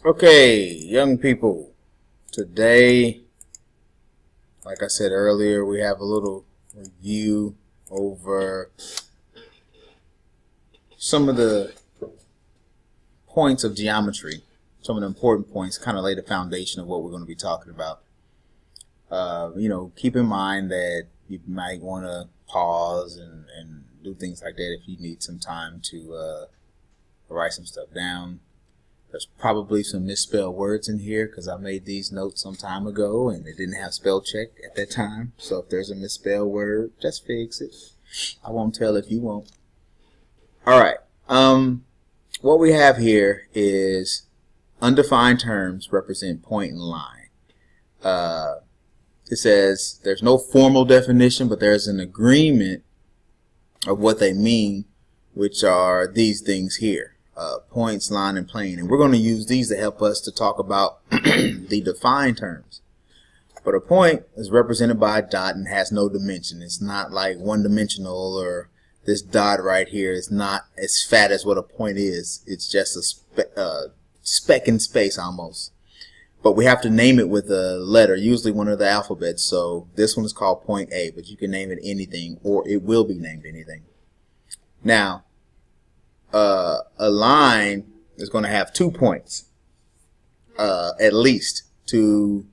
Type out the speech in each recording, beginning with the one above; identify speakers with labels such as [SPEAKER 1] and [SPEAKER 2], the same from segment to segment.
[SPEAKER 1] Okay, young people, today, like I said earlier, we have a little review over some of the points of geometry, some of the important points, kind of lay the foundation of what we're going to be talking about. Keep in mind that you might want to pause and do things like that if you need some time to write some stuff down. There's probably some misspelled words in here because I made these notes some time ago and it didn't have spell check at that time. So if there's a misspelled word, just fix it. I won't tell if you won't. Alright, what we have here is undefined terms represent point and line. It says there's no formal definition, but there's an agreement of what they mean, which are these things here. Points, line, and plane, and we're going to use these to help us to talk about the defined terms. But a point is represented by a dot and has no dimension. It's not like one-dimensional, or this dot right here is not as fat as what a point is. It's just a speck in space almost. But we have to name it with a letter, usually one of the alphabets. So this one is called point A, but you can name it anything, or it will be named anything. Now, a line is going to have 2 points at least to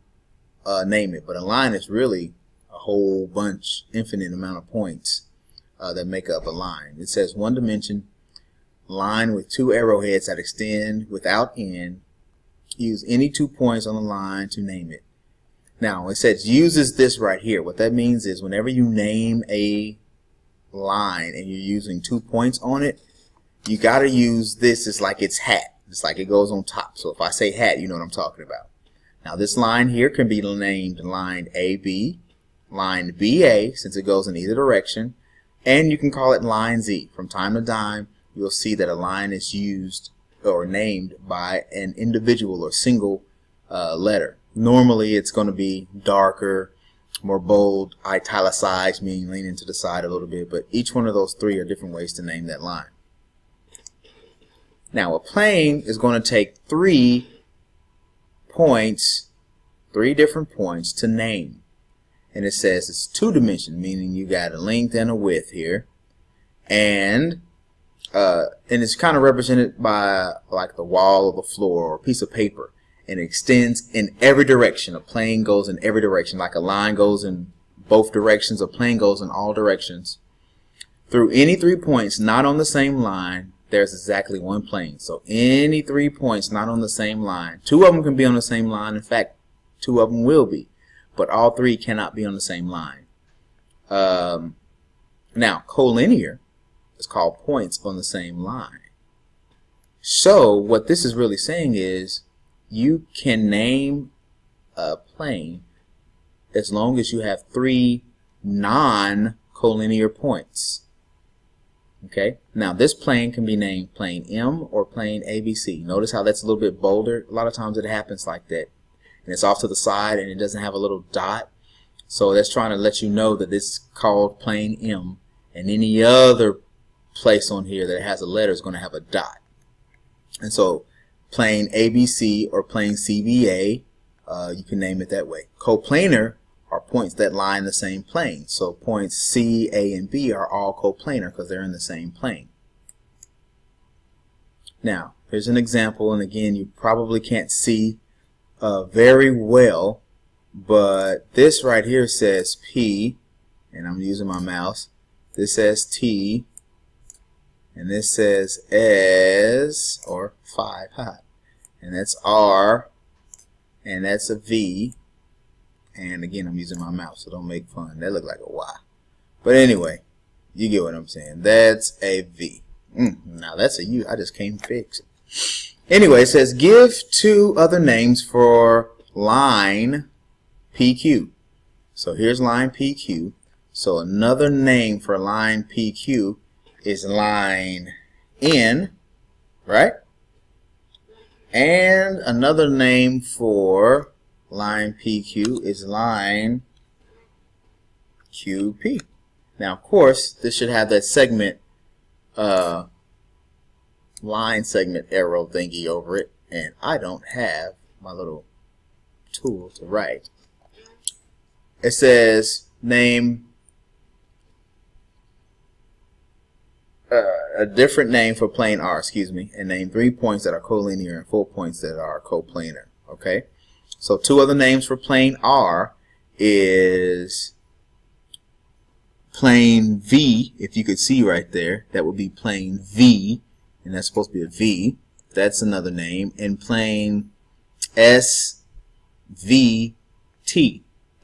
[SPEAKER 1] name it, but a line is really a whole bunch, infinite amount of points that make up a line. It says one dimension, line with 2 arrowheads that extend without end. Use any 2 points on the line to name it. Now it says uses this right here. What that means is whenever you name a line and you're using 2 points on it, you got to use this as like its hat. It's like it goes on top. So if I say hat, you know what I'm talking about. Now this line here can be named line AB, line BA, since it goes in either direction, and you can call it line Z. From time to time, you'll see that a line is used or named by an individual or single letter. Normally it's going to be darker, more bold, italicized, meaning leaning to the side a little bit, but each one of those 3 are different ways to name that line. Now a plane is going to take 3 points, 3 different points to name. And it says it's 2-dimensional, meaning you got a length and a width here. And it's kind of represented by like the wall or the floor or a piece of paper. And it extends in every direction. A plane goes in every direction. Like a line goes in both directions, a plane goes in all directions. Through any 3 points not on the same line, there's exactly 1 plane. So any 3 points not on the same line. 2 of them can be on the same line. In fact, 2 of them will be. But all 3 cannot be on the same line. Now, collinear is called points on the same line. So what this is really saying is you can name a plane as long as you have 3 non-collinear points. Okay, now this plane can be named plane M or plane ABC. Notice how that's a little bit bolder. A lot of times it happens like that. And it's off to the side and it doesn't have a little dot. So that's trying to let you know that this is called plane M. And any other place on here that has a letter is going to have a dot. And so plane ABC or plane CBA, you can name it that way. Coplanar are points that line the same plane. So points C, A, and B are all coplanar because they're in the same plane. Now, here's an example, and again, you probably can't see very well, but this right here says P, and I'm using my mouse. This says T, and this says S, or 5, and that's R, and that's a V. And again, I'm using my mouse, so don't make fun. That look like a Y. But anyway, you get what I'm saying. That's a V. Now that's a U. I just can't fix it. Anyway, it says give 2 other names for line PQ. So here's line PQ. So another name for line PQ is line N, right? And another name for line PQ is line QP. Now, of course, this should have that segment line segment arrow thingy over it, and I don't have my little tool to write. It says name a different name for plane R, and name 3 points that are collinear and 4 points that are coplanar. Okay, so 2 other names for plane R is plane V. If you could see right there, that would be plane V, and that's supposed to be a V. That's another name. And plane SVT.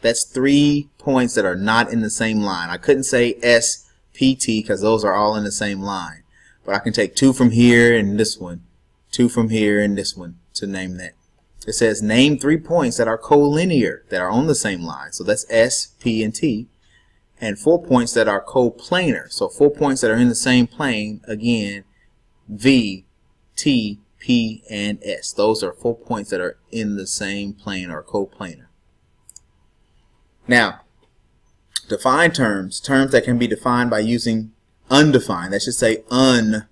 [SPEAKER 1] That's 3 points that are not in the same line. I couldn't say SPT because those are all in the same line. But I can take 2 from here and this one, 2 from here and this one to name that. It says name 3 points that are collinear, that are on the same line. So that's S, P, and T. And 4 points that are coplanar. So 4 points that are in the same plane, again, V, T, P, and S. Those are 4 points that are in the same plane or coplanar. Now, define terms that can be defined by using undefined. That should say undefined.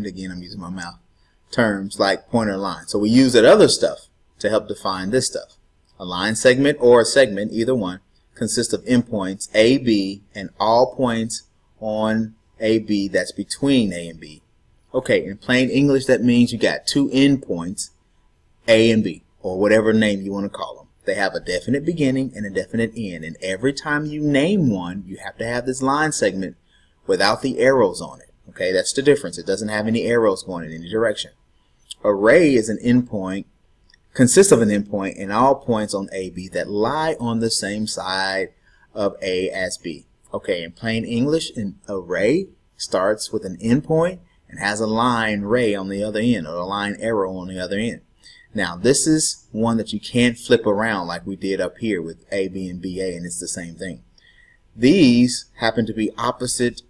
[SPEAKER 1] Again, I'm using my mouth. Terms like pointer line. So we use that other stuff to help define this stuff. A line segment or a segment, either one, consists of endpoints A, B, and all points on A, B that's between A and B. Okay, in plain English, that means you got 2 endpoints, A and B, or whatever name you want to call them. They have a definite beginning and a definite end, and every time you name one, you have to have this line segment without the arrows on it. Okay, that's the difference. It doesn't have any arrows going in any direction. Array is an endpoint, consists of an endpoint and all points on A, B that lie on the same side of A as B. Okay, in plain English, an array starts with an endpoint and has a line ray on the other end, or a line arrow on the other end. Now, this is one that you can't flip around like we did up here with A, B, and BA, and it's the same thing. These happen to be opposite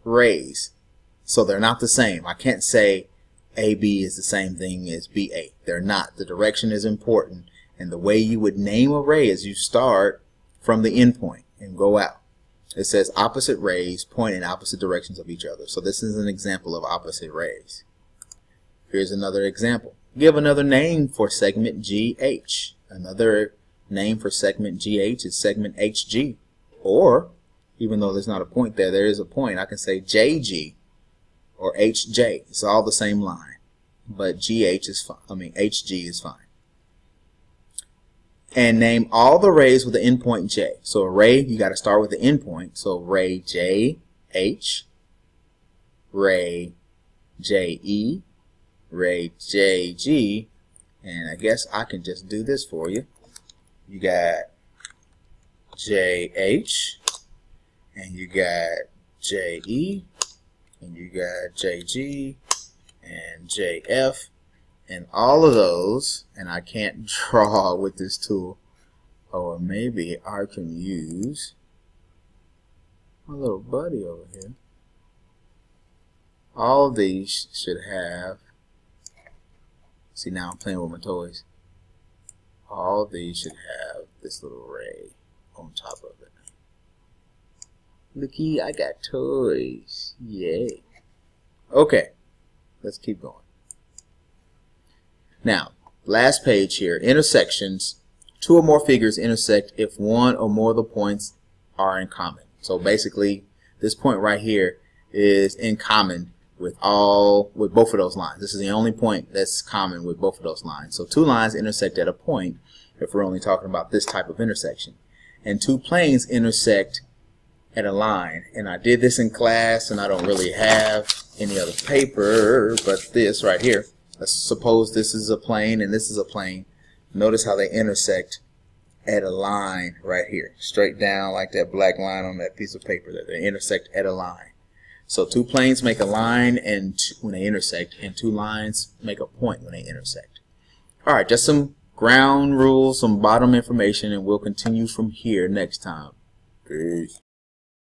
[SPEAKER 1] rays, so they're not the same. I can't say AB is the same thing as BA. They're not. The direction is important, and the way you would name a ray is you start from the endpoint and go out. It says opposite rays point in opposite directions of each other. So this is an example of opposite rays. Here's another example. Give another name for segment GH. Another name for segment GH is segment HG. Or, even though there's not a point there, there is a point. I can say JG or HJ. It's all the same line. But GH is fine. HG is fine. And name all the rays with the endpoint J. So a ray, you got to start with the endpoint. So ray JH, ray JE, ray JG, and I guess I can just do this for you. You got JH, and you got JE, and you got JG, and JF, and all of those, and I can't draw with this tool, or maybe I can use my little buddy over here. All of these should have, see, now I'm playing with my toys. All of these should have this little ray on top of it. Looky, I got toys. Yay. Okay, let's keep going. Now, last page here, intersections. 2 or more figures intersect if one or more of the points are in common. So basically, this point right here is in common with both of those lines. This is the only point that's common with both of those lines. So 2 lines intersect at a point if we're only talking about this type of intersection. And 2 planes intersect at a line. And I did this in class, and I don't really have any other paper but this right here. Let's suppose this is a plane and this is a plane. Notice how they intersect at a line right here. Straight down like that black line on that piece of paper, that they intersect at a line. So 2 planes make a line and when they intersect, and 2 lines make a point when they intersect. Alright, just some ground rules, some bottom information, and we'll continue from here next time. Peace.